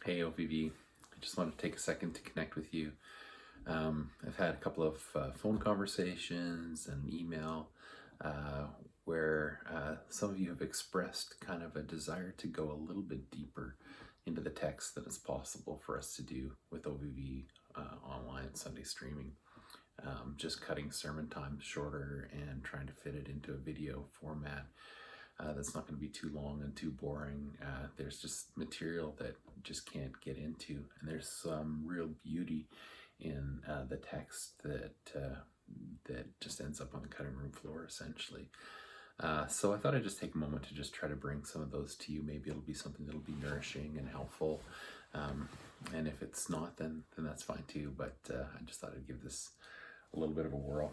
Hey OVV, I just want to take a second to connect with you. I've had a couple of phone conversations and email where some of you have expressed kind of a desire to go a little bit deeper into the text than it's possible for us to do with OVV online Sunday streaming. Just cutting sermon time shorter and trying to fit it into a video format that's not going to be too long and too boring. There's just material that just can't get into, and there's some real beauty in the text that just ends up on the cutting room floor essentially. So I thought I'd just take a moment to just try to bring some of those to you. Maybe it'll be something that'll be nourishing and helpful, and if it's not, then that's fine too. But I just thought I'd give this a little bit of a whirl.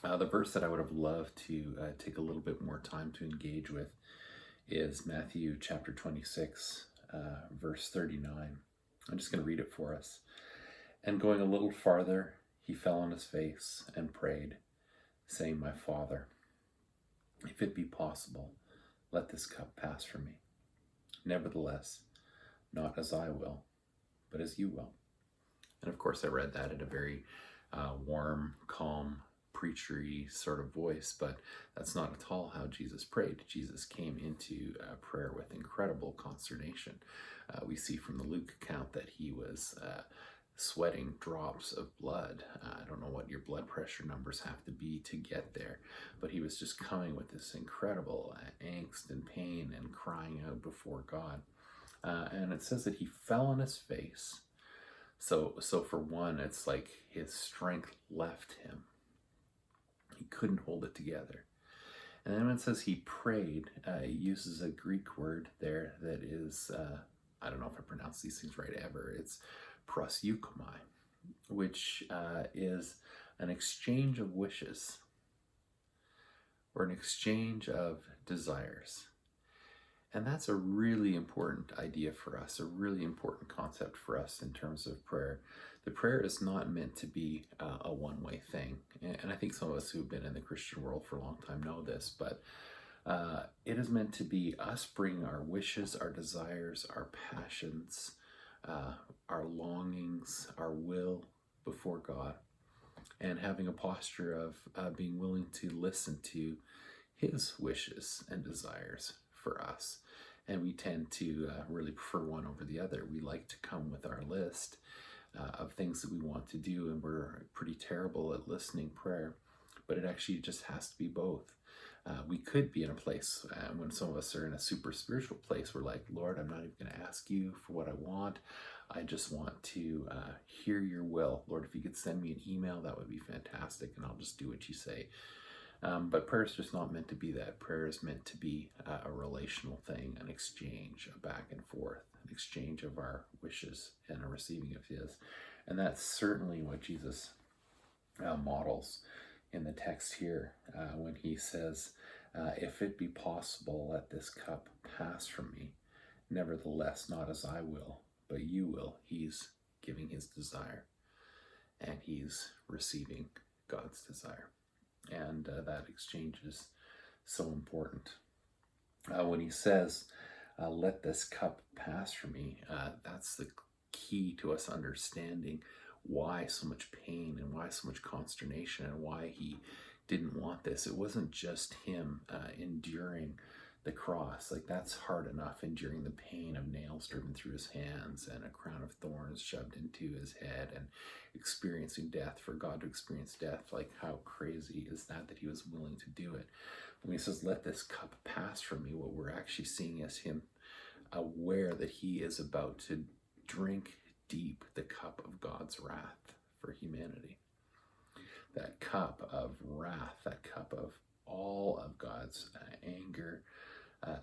The verse that I would have loved to take a little bit more time to engage with is Matthew chapter 26, verse 39. I'm just going to read it for us. And going a little farther, he fell on his face and prayed, saying, "My Father, if it be possible, let this cup pass from me. Nevertheless, not as I will, but as you will." And of course, I read that in a very warm, calm, preachery sort of voice, but that's not at all how Jesus prayed. Jesus came into prayer with incredible consternation. We see from the Luke account that he was sweating drops of blood. I don't know what your blood pressure numbers have to be to get there, but he was just coming with this incredible angst and pain and crying out before God. And it says that he fell on his face. So for one, it's like his strength left him. He couldn't hold it together. And then when it says he prayed, it uses a Greek word there that is, I don't know if I pronounce these things right ever, it's proseuchomai, which is an exchange of wishes or an exchange of desires. And that's a really important idea for us, a really important concept for us in terms of prayer. The prayer is not meant to be a one-way thing. And I think some of us who've been in the Christian world for a long time know this, but it is meant to be us bringing our wishes, our desires, our passions, our longings, our will before God, and having a posture of being willing to listen to His wishes and desires for us. And we tend to really prefer one over the other. We like to come with our list of things that we want to do, and we're pretty terrible at listening prayer, but it actually just has to be both. We could be in a place when some of us are in a super spiritual place, we're like, "Lord, I'm not even going to ask you for what I want. I just want to hear your will. Lord, if you could send me an email, that would be fantastic, and I'll just do what you say." But prayer is just not meant to be that. Prayer is meant to be a relational thing, an exchange, a back and forth, an exchange of our wishes and a receiving of His. And that's certainly what Jesus models in the text here when He says, "If it be possible, let this cup pass from me. Nevertheless, not as I will, but you will." He's giving His desire, and He's receiving God's desire. And that exchange is so important. When He says, "Let this cup pass from me," that's the key to us understanding why so much pain and why so much consternation and why He didn't want this. It wasn't just Him enduring the cross. Like, that's hard enough, enduring the pain of nails driven through His hands and a crown of thorns shoved into His head and experiencing death. For God to experience death, like, how crazy is that He was willing to do it? When He says, "Let this cup pass from me," what we're actually seeing is Him aware that He is about to drink deep the cup of God's wrath for humanity. That cup of wrath, that cup of all of God's anger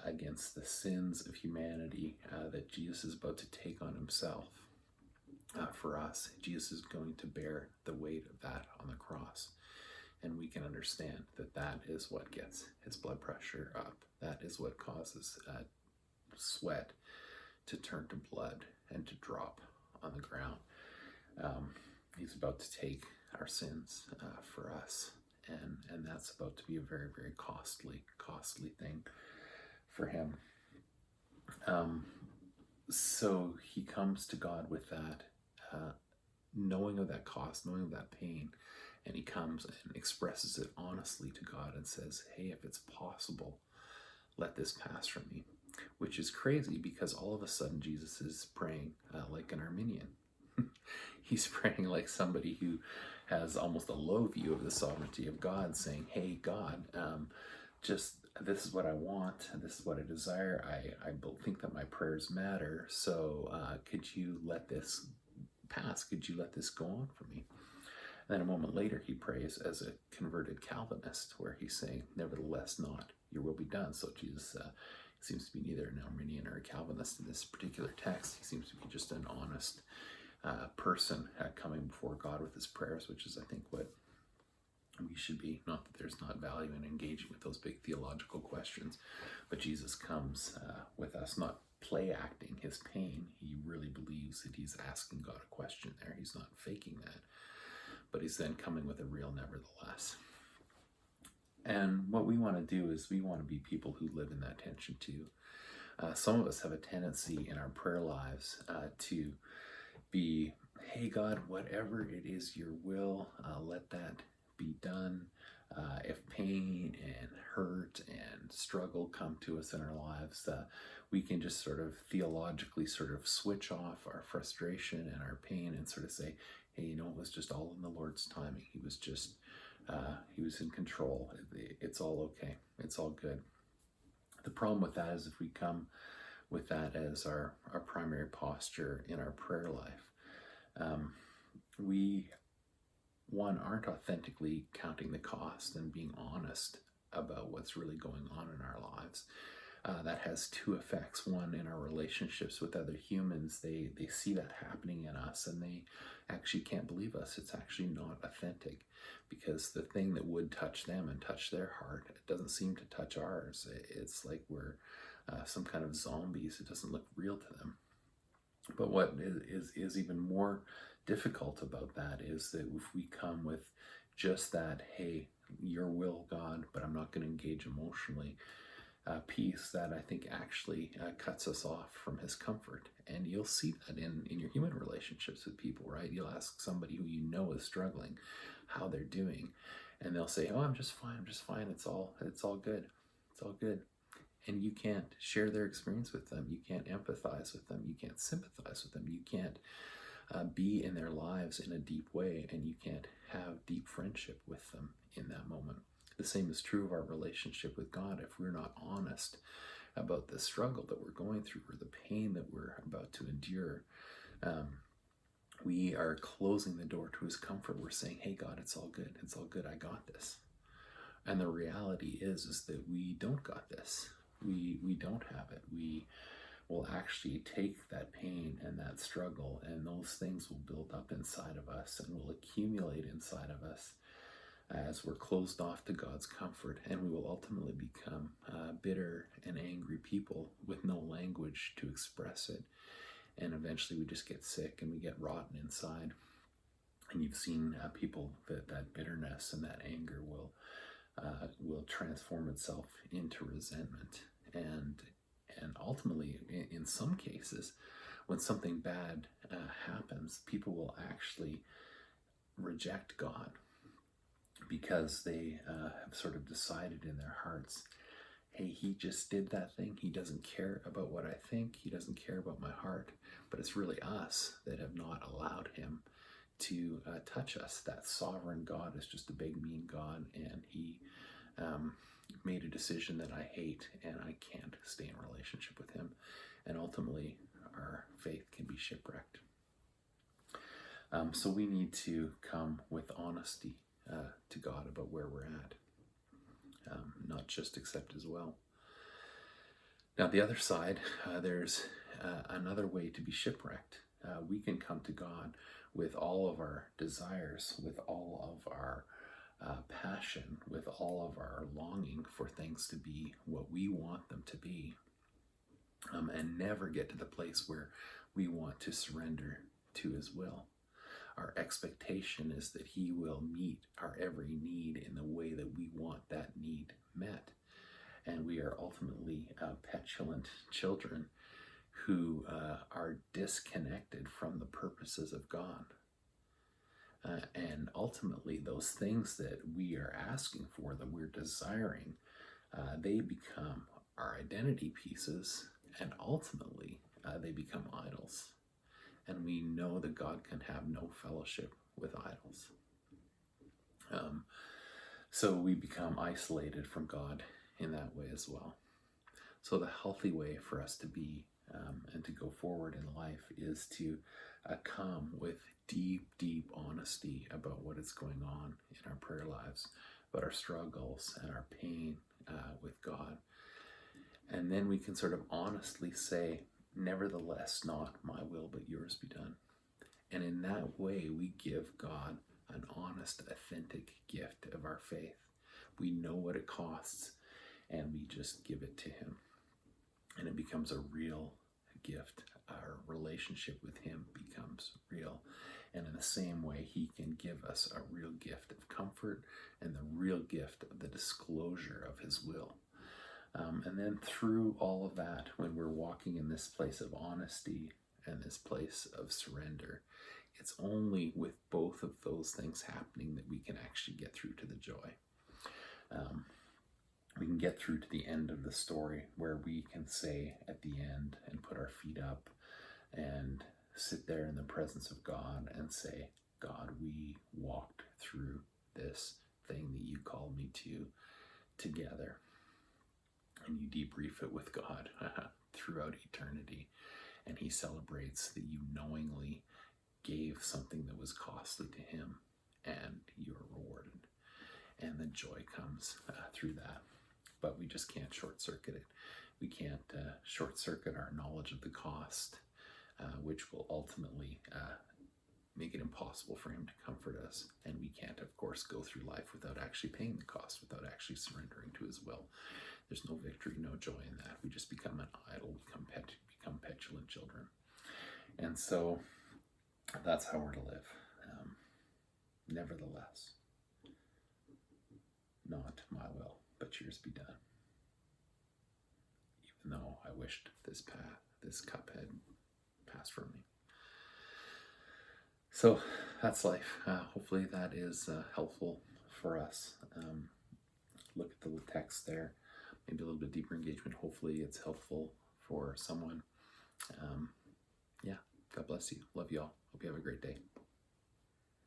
against the sins of humanity that Jesus is about to take on Himself for us. Jesus is going to bear the weight of that on the cross. And we can understand that that is what gets His blood pressure up. That is what causes sweat to turn to blood and to drop on the ground. He's about to take our sins for us. And that's about to be a very, very costly thing for Him. So he comes to God with that, knowing of that cost, knowing of that pain, and he comes and expresses it honestly to God and says, hey, if it's possible, let this pass from me. Which is crazy, because all of a sudden Jesus is praying like an Arminian. He's praying like somebody who has almost a low view of the sovereignty of God, saying, hey, God, just this is what I want, this is what I desire. I think that my prayers matter, so could you let this pass? Could you let this go on for me? And then a moment later, he prays as a converted Calvinist, where he's saying, nevertheless, not your will be done. So Jesus seems to be neither an Arminian or a Calvinist in this particular text. He seems to be just an honest person coming before God with his prayers, which is, I think, what we should be. Not that there's not value in engaging with those big theological questions, but Jesus comes with us not play acting his pain. He really believes that he's asking God a question there. He's not faking that, but he's then coming with a real nevertheless. And what we want to do is we want to be people who live in that tension too. Some of us have a tendency in our prayer lives to be, hey God, whatever it is your will, let that be done. If pain and hurt and struggle come to us in our lives, we can just sort of theologically sort of switch off our frustration and our pain and sort of say, hey, you know, it was just all in the Lord's timing. He was just, he was in control. It's all okay. It's all good. The problem with that is if we come with that as our primary posture in our prayer life, we aren't authentically counting the cost and being honest about what's really going on in our lives. That has two effects. One, in our relationships with other humans, they see that happening in us and they actually can't believe us. It's actually not authentic, because the thing that would touch them and touch their heart, it doesn't seem to touch ours. It's like we're some kind of zombies. It doesn't look real to them. But what is even more difficult about that is that if we come with just that, hey, your will, God, but I'm not going to engage emotionally, piece, that I think actually cuts us off from his comfort. And you'll see that in your human relationships with people, right? You'll ask somebody who you know is struggling how they're doing, and they'll say, oh, I'm just fine, it's all good, it's all good. And you can't share their experience with them. You can't empathize with them. You can't sympathize with them. You can't be in their lives in a deep way, and you can't have deep friendship with them in that moment. The same is true of our relationship with God. If we're not honest about the struggle that we're going through or the pain that we're about to endure, we are closing the door to his comfort. We're saying, hey, God, it's all good. It's all good. I got this. And the reality is that we don't got this. We don't have it. We will actually take that pain and that struggle, and those things will build up inside of us and will accumulate inside of us as we're closed off to God's comfort, and we will ultimately become bitter and angry people with no language to express it. And eventually we just get sick and we get rotten inside. And you've seen people that bitterness and that anger will transform itself into resentment. And ultimately, in some cases, when something bad happens, people will actually reject God, because they have sort of decided in their hearts, hey, he just did that thing. He doesn't care about what I think. He doesn't care about my heart. But it's really us that have not allowed him to touch us. That sovereign God is just a big, mean God, and he made a decision that I hate, and I can't stay in a relationship with him. And ultimately, our faith can be shipwrecked. So we need to come with honesty to God about where we're at, not just accept his will. Now, the other side, there's another way to be shipwrecked. We can come to God with all of our desires, with all of our passion, with all of our longing for things to be what we want them to be, and never get to the place where we want to surrender to his will. Our expectation is that he will meet our every need in the way that we want that need met. And we are ultimately petulant children who are disconnected from the purposes of God. And ultimately, those things that we are asking for, that we're desiring, they become our identity pieces, and ultimately they become idols. And we know that God can have no fellowship with idols. So we become isolated from God in that way as well. So the healthy way for us to be and to go forward in life is to come with deep, deep honesty about what is going on in our prayer lives, about our struggles and our pain with God. And then we can sort of honestly say, nevertheless, not my will, but yours be done. And in that way, we give God an honest, authentic gift of our faith. We know what it costs, and we just give it to him. And it becomes a real gift. Our relationship with him becomes real. And in the same way, he can give us a real gift of comfort and the real gift of the disclosure of his will. And then through all of that, when we're walking in this place of honesty and this place of surrender, it's only with both of those things happening that we can actually get through to the joy. We can get through to the end of the story, where we can say at the end and put our feet up and sit there in the presence of God and say, God, we walked through this thing that you called me to together. And you debrief it with God throughout eternity. And he celebrates that you knowingly gave something that was costly to him, and you are rewarded. And the joy comes through that. But we just can't short circuit it. We can't short circuit our knowledge of the cost, which will ultimately make it impossible for him to comfort us. And we can't, of course, go through life without actually paying the cost, without actually surrendering to his will. There's no victory, no joy in that. We just become an idol, become petulant children. And so that's how we're to live. Nevertheless, not my will, but yours be done. Even though I wished this cup had passed from me. So that's life. Hopefully that is helpful for us. Look at the little text there. Maybe a little bit deeper engagement. Hopefully it's helpful for someone. God bless you. Love you all. Hope you have a great day.